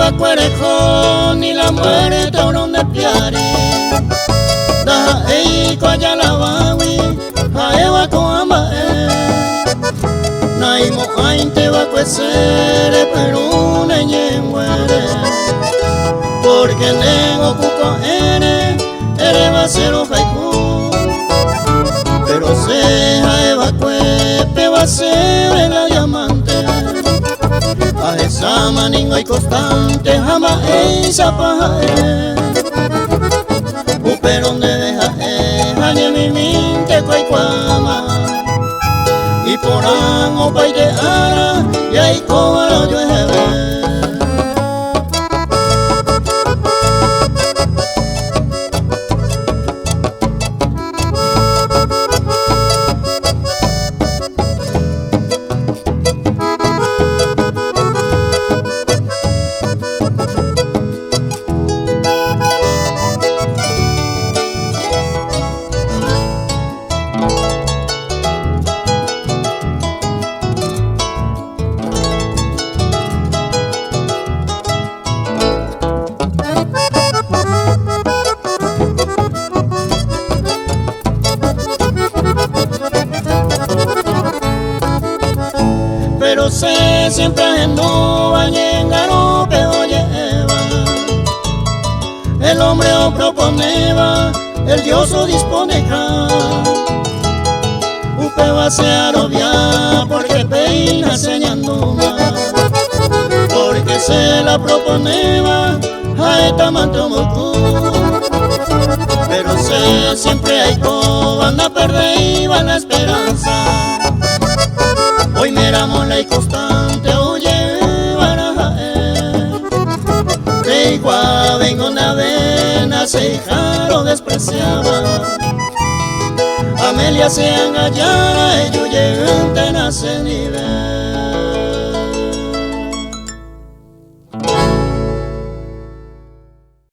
va cuerejo ni la muerte oron de piari da ei ko ya la bawi haewa ko amba naimo ainte va cuesere pero ne muere porque nego cuco ere va ser haiku pero se haeva cuepe va ser la diamante a esa maningo y constante jamás esa paja pero donde deja añe mi minte cuaycuama y por amo paite ara y ahí cobra yo ejebe. Pero sé siempre no bañengaro pero lleva el hombre o proponeva el Dios o disponeja upe va a ser obvia porque peina señanduma porque se la proponeva a esta mantomocu pero sé siempre hay co van a perder y van a esperanza. Hoy miramos la constante oye barajae de igual vengo una vena se jaro despreciaba Amelia se engañara ellos llegan a ese nivel.